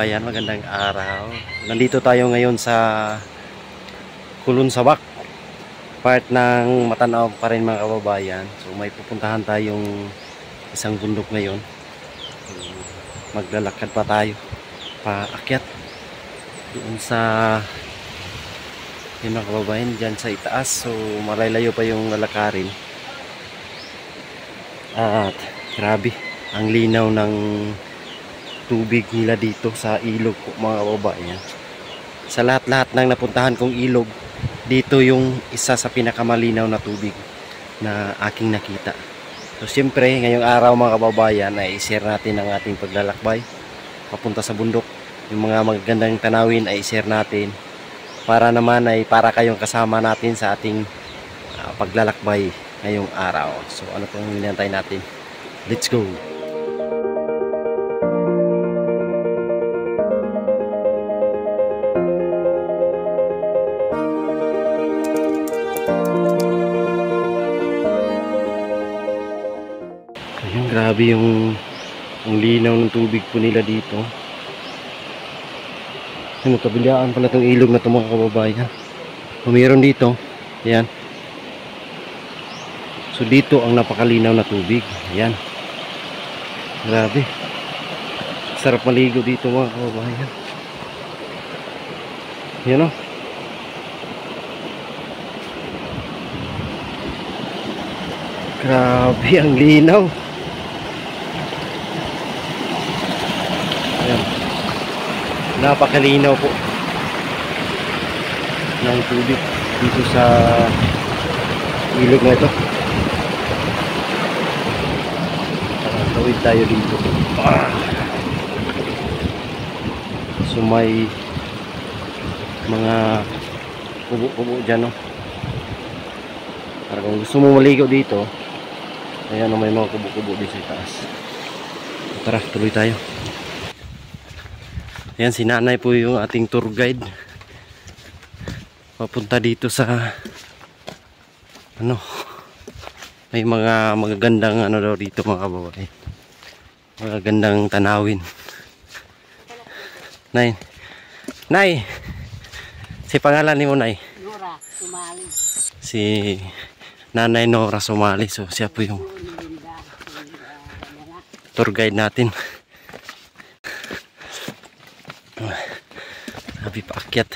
kababayan, magandang araw. Nandito tayo ngayon sa Kulon Sabak, part ng Matanaw pa rin mga kababayan. So may pupuntahan tayong isang bundok ngayon. Maglalakad pa tayo paakyat doon sa yun mga kababayan, dyan sa itaas. So malalayo pa yung lalakarin. At grabe ang linaw ng tubig nila dito sa ilog po mga kababayan. Sa lahat-lahat ng napuntahan kong ilog, dito yung isa sa pinakamalinaw na tubig na aking nakita. So siyempre ngayong araw mga kababayan ay i-share natin ang ating paglalakbay papunta sa bundok. Yung mga magagandang tanawin ay i-share natin para naman ay para kayong kasama natin sa ating paglalakbay ngayong araw. So ano pong hinihintay natin? Let's go! Ayun, grabe yung linaw ng tubig po nila dito. Ano, kabilaan pala itong ilog na ito mga kababayan. Mayroon dito, ayan. So dito ang napakalinaw na tubig. Ayan. Grabe. Sarap maligo dito mga kababayan. Ayan o. Grabe ang linaw. Ayan. Napakalinaw po ng tubig dito sa ilog na ito. Tawid tayo dito. So may mga kubo-kubo dyan, no? Para kung gusto mo maligo dito, ayan, may mga kubo-kubo dito sa taas. Tara, tuloy tayo. Ayan, si nanay po yung ating tour guide papunta dito sa ano, may mga magagandang ano daw dito mga kababayan, magagandang tanawin. Nay, si pangalan ni mo, Nay? Nora Sumali. Si Nanay Nora Sumali. So siya po yung tour guide natin. Sabi paakyat.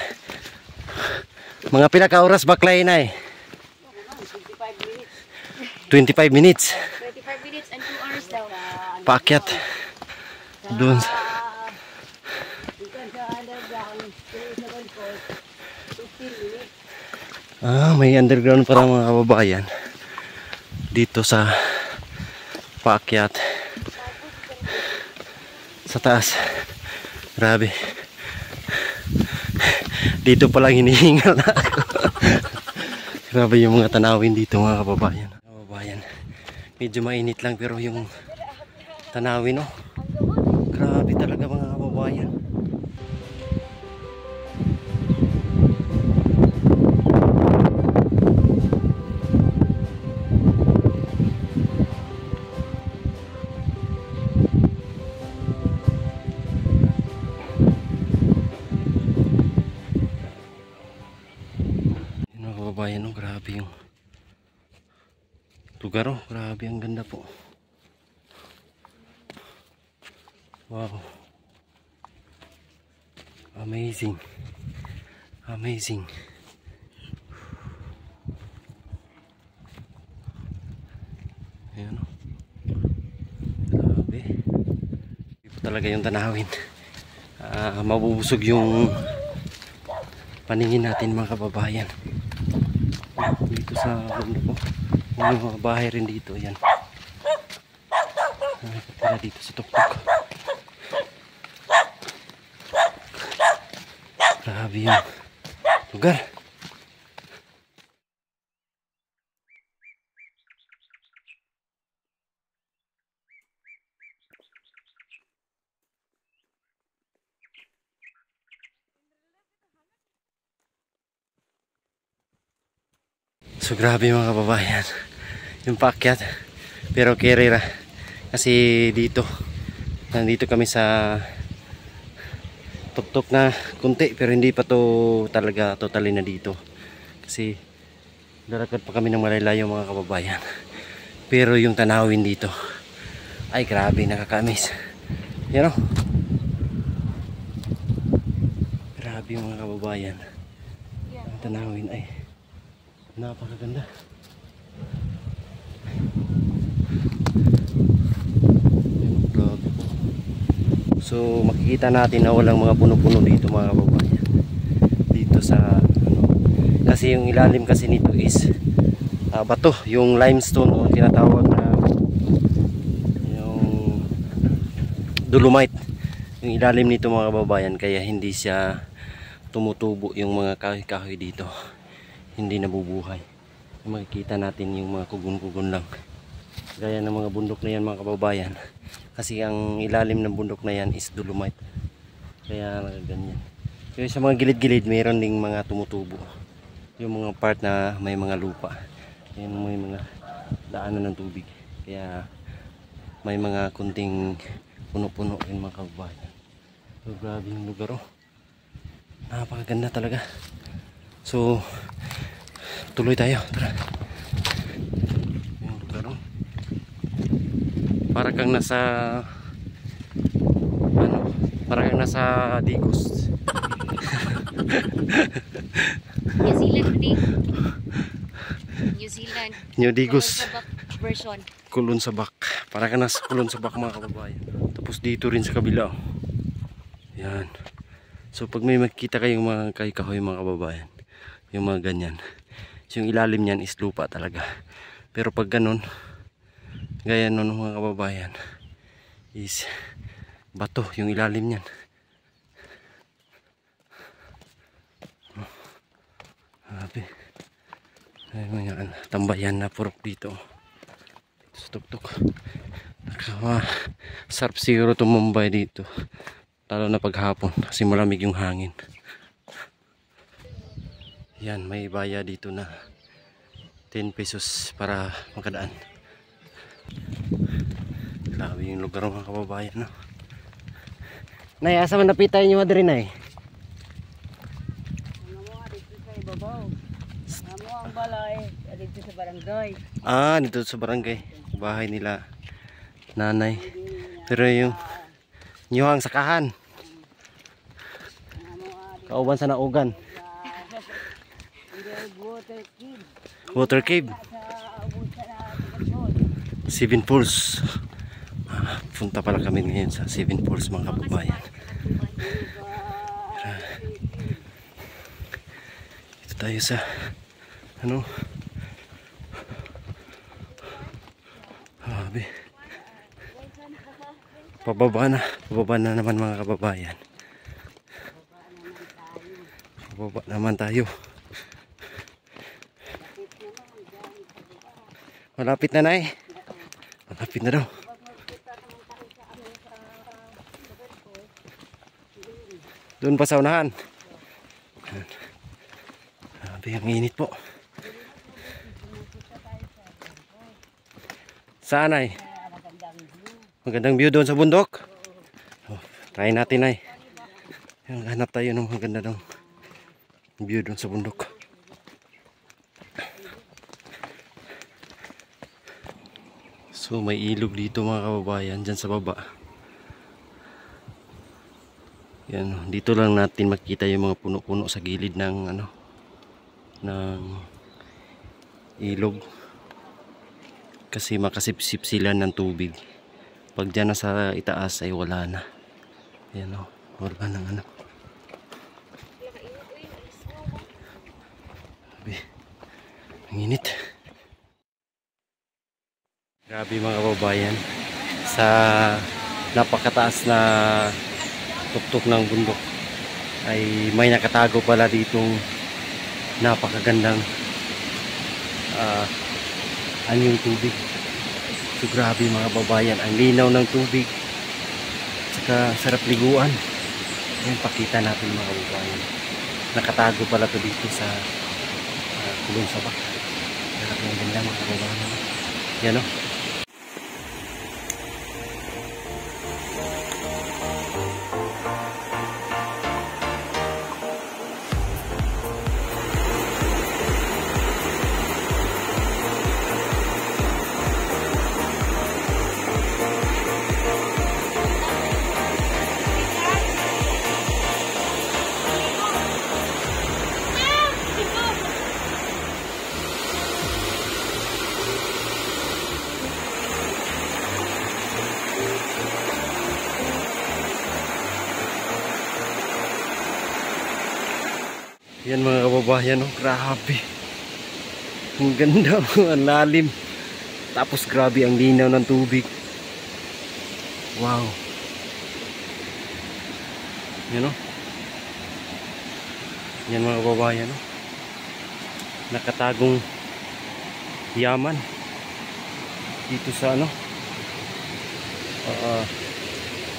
Mga pinaka-oras baklay, Nay? 25 minutes. 25 minutes and 2 hours daw. Paakyat. Doon. May underground para mga kababayan dito sa paakyat sa taas. Grabe. Dito pa lang hinihingal na ako. Grabe yung mga tanawin dito mga kababayan. Medyo mainit lang pero yung tanawin, oh, grabe talaga mga kababayan. Yun mga kababayan, oh, grabe yung lugar, oh, grabe ang ganda po. Wow, amazing, amazing. Ayan, oh, grabe. Iba talaga yung tanawin. Mabubusog yung paningin natin mga kababayan. Dito sa bundok, may mga bahay rin dito. Yan, nakatira dito sa tuktok. Grabe yung lugar. So grabe mga kababayan yung paakyat, pero carry ra kasi dito nandito kami sa tuktok na kunti, pero hindi pa to talaga totally na dito. Kasi lalakad pa kami ng malalayo mga kababayan. Pero yung tanawin dito ay grabe, nakakamiss. Yan o. Grabe mga kababayan. Ang tanawin ay napakaganda. Grabe po. So makikita natin na walang mga puno-puno dito mga kababayan. Dito sa kasi yung ilalim kasi nito is bato, yung limestone o tinatawag na yung dolomite. Yung ilalim nito mga kababayan, kaya hindi siya tumutubo yung mga kahoy-kahoy dito. Hindi nabubuhay. Makikita natin yung mga kugon-kugon lang. Gaya ng mga bundok na yan mga kababayan. Kasi ang ilalim ng bundok na yan is dolomite. Kaya ganyan. Yung sa mga gilid-gilid mayroon ding mga tumutubo. Yung mga part na may mga lupa. Yan may mga daanan ng tubig. Kaya may mga kunting puno-puno rin mga kababayan. So grabe yung lugar oh. Napakaganda talaga. So tuloy tayo. Tara. Yung lugar oh. Para kang nasa para kang nasa Digos. New Zealand din. New Zealand. New Digos. Version. Kulon sa bak. Para ka nasa kulon sa bak mga kababayan. Tapos dito rin sa kabila. Yan. So pag may makikita kayong mga kahoy mga kababayan, yung mga ganyan, yung ilalim niyan is lupa talaga. Pero pag ganun, gaya nun mga kababayan, is bato yung ilalim niyan. Grabe. Ay mga tambayan na purok dito. Sa tuktok. Sarap siguro tumambay dito. Lalo na paghapon kasi malamig yung hangin. Yan, may baya dito na 10 pesos para makadaan. Grabe yung lugar mga kababayan, no? Nay, asa man napitay nyo madrin ay? Ang balay, dito sa barangay. Ah, dito sa barangay. Bahay nila nanay. Pero yung nyuhang sakahan. Kauban sa naugan. Water cave. Seven Falls. Punta pala kami ngayon sa Seven Falls mga kababayan. Ito tayo sa ano? Grabe. Pababa na naman mga kababayan. Pababa naman tayo. Malapit na eh. Malapit na daw. Doon pa sa unahan. Grabe, ang init po. Saan ay? Magandang view doon sa bundok. Oh, try natin ay. Hanap tayo ng maganda ng view doon sa bundok. So may ilog dito mga kababayan dyan sa baba. Yan, dito lang natin makita yung mga puno-puno sa gilid ng ano ng ilog. Kasi makasipsip sila ng tubig. Pag dyan na sa itaas ay wala na. Yan o, wala nang ano. Ang init. Grabe mga kababayan, sa napakataas na tuktok ng bundok ay may nakatago pala ditong napakagandang anyong tubig. So grabe mga kababayan, ang linaw ng tubig, saka sarap liguan. Ayan, pakita natin mga kababayan, nakatago pala to dito sa kulong sabak. Ang ganda mga kababayan. Yan o. Yan mga kababayan, oh, grabe. Ang ganda, ang lalim. Tapos grabe ang linaw ng tubig. Wow. Yan oh. Yan mga kababayan, oh. Nakatagong yaman dito sa ano,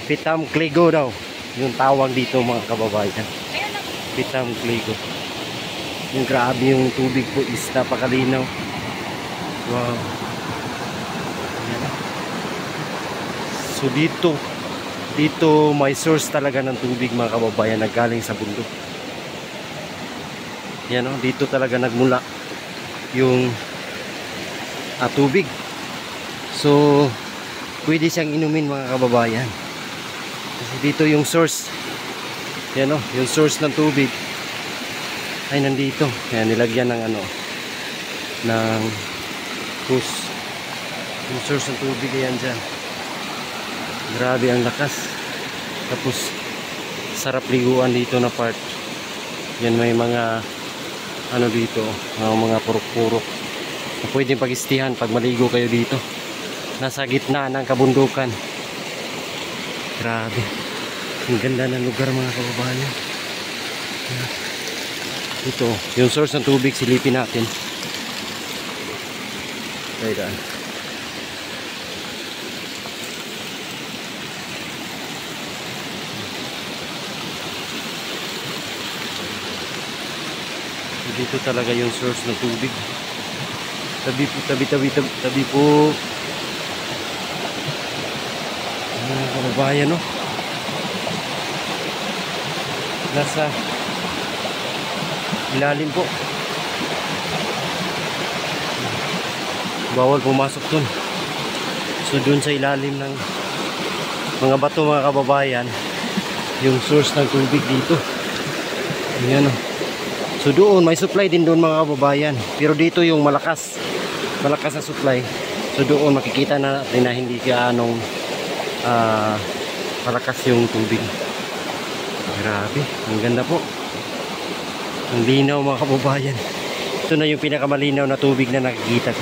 Pitam Kligo daw yung tawag dito mga kababayan. Pitam Kligo. Yung grabe yung tubig po is napakalinaw. Wow. Yan. So dito may source talaga ng tubig mga kababayan na galing sa bundok. Yan o, dito talaga nagmula yung tubig. So pwede siyang inumin mga kababayan. Kasi dito yung source. Yan o, yung source ng tubig ay nandito. Kaya nilagyan ng ano, ng hose. Yung source ng tubig ayan dyan. Grabe ang lakas. Tapos sarap liguan dito na part. Yan may mga ano dito, mga purok-purok na pwedeng pag-istihan pag maligo kayo dito. Nasa gitna ng kabundukan. Grabe. Ang ganda ng lugar mga kababayan. Ito, yung source ng tubig, silipin natin. Kaya dito talaga yung source ng tubig. Tabi po. Mga kababayan, no? Nasa ilalim po. Bawal pumasok dun. So dun sa ilalim ng mga bato mga kababayan, yung source ng tubig dito. Ayan o. So doon may supply din doon mga kababayan. Pero dito yung malakas na supply. So doon makikita natin na hindi gaanong malakas yung tubig. Grabe, ang ganda po. Ang linaw mga kababayan. Ito na yung pinakamalinaw na tubig na nakikita ko.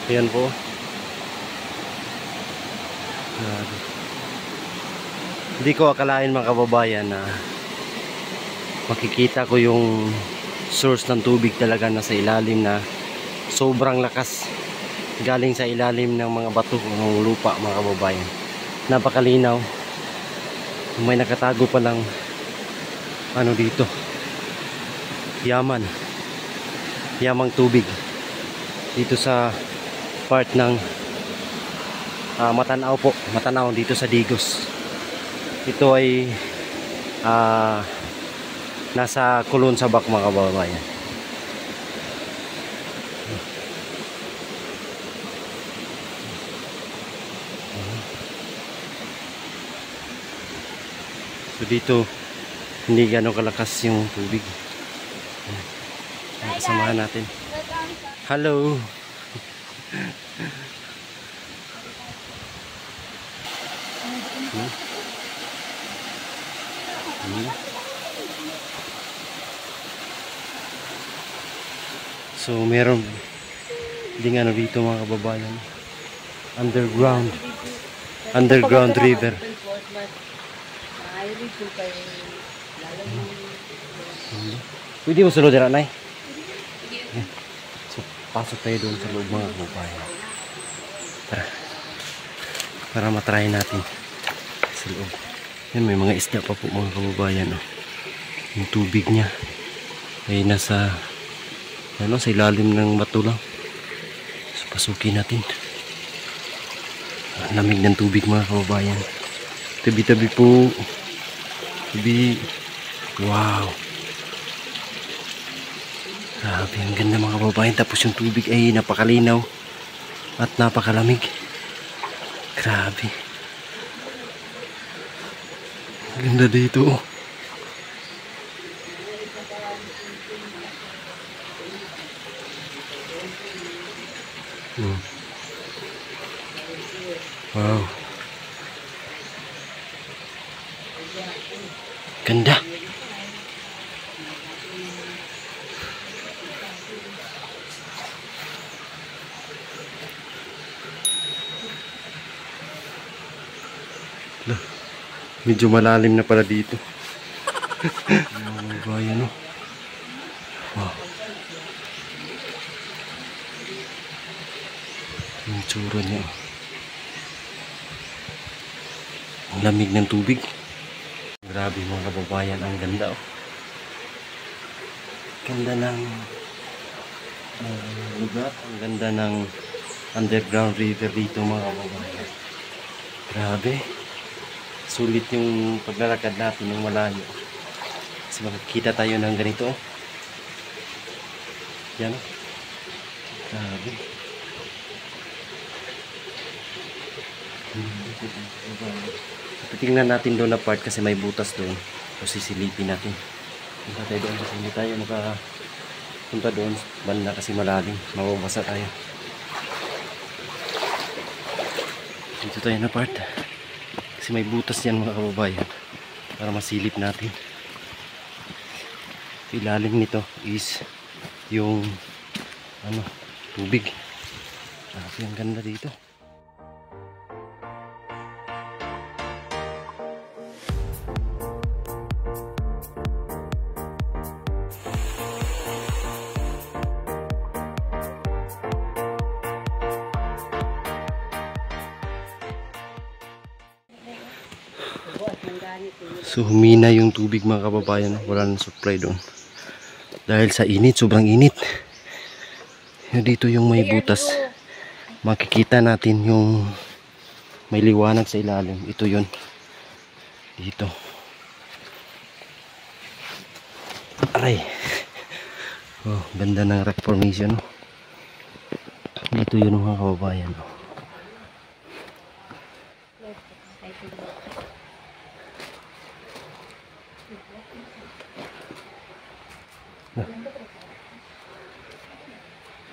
Ayan po. Grabe. Hindi ko akalain mga kababayan na makikita ko yung source ng tubig talaga na sa ilalim na sobrang lakas. Galing sa ilalim ng mga bato ng lupa mga kababayan. Napakalinaw. May nakatago pa lang ano dito. Yamang tubig. Dito sa part ng Matanaw po. Matanaw dito sa Digos. Ito ay nasa Kulon Sabak mga kababayan. So dito hindi gano'ng kalakas yung tubig. Kasamahan natin. Hello. So meron ding ano dito mga kababayan, underground river. Pwede mo sulod dira nay. So pasok tayo doon sa loob mga kababayan. Para matry natin sa loob. Yan, may mga isda pa po mga kababayan. Oh. Yung tubig niya ay nasa ano, sa ilalim ng bato lang. So pasukin natin. Lamig ng tubig mga kababayan. Tabi-tabi po. Tabi. Wow. Grabe, ang ganda mga kababayan. Tapos yung tubig ay napakalinaw at napakalamig. Grabe. Ang ganda dito. Wow. ganda. Medyo malalim na pala dito. Mga bayan, no? Wow. Yung tsura niya. Ang lamig ng tubig. Grabe mga kababayan, ang ganda, oh. Ganda ng lugar. Ang ganda ng underground river dito mga kababayan. Grabe. Sulit yung paglalakad natin ng malayo. Kasi makikita tayo ng ganito. Yan. Grabe. Tingnan natin doon na part kasi may butas doon. So sisilipin natin. Punta tayo doon kasi hindi tayo makapunta doon. Banda kasi malalim. Mababasa tayo. Dito tayo na part. Kasi may butas yan mga kababayan. Para masilip natin. Ilalim nito is yung tubig. Grabe ang ganda dito. So humina yung tubig mga kababayan, wala nang supply doon dahil sa init, sobrang init. Dito yung may butas, makikita natin yung may liwanag sa ilalim. Ito yun dito. Aray, oh, ganda ng rock formation, no? Dito yun mga kababayan, no?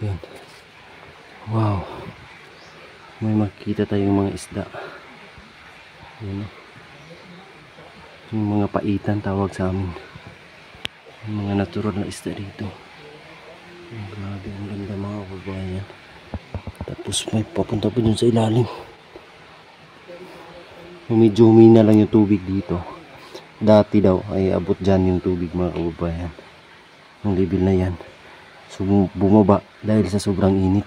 Yan. Wow, may makikita tayong mga isda. Yan. Yung mga paitan tawag sa amin. Yung mga natural na isda dito. Grabe, ang ganda mga kababayan. Tapos may papunta pa dun sa ilalim. Medyo humina lang yung tubig dito. Dati daw ay abot dyan yung tubig mga kababayan. Yung level na yan. So bumaba dahil sa sobrang init.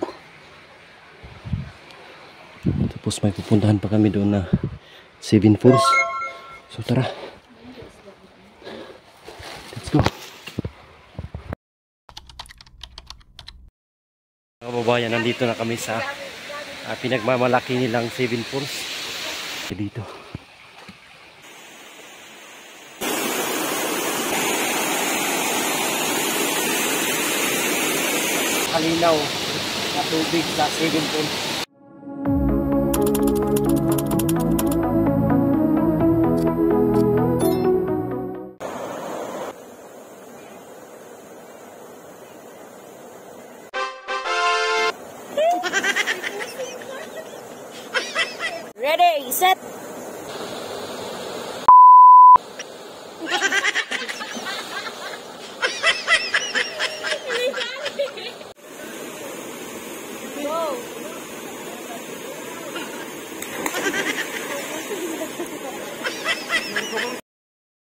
Tapos may pupuntahan pa kami doon na 7 Falls. So tara, let's go. Mga kababayan, nandito na kami sa pinagmamalaki nilang 7 Falls. Dito kalinaw na tubig sa 7 Falls. Ready, set.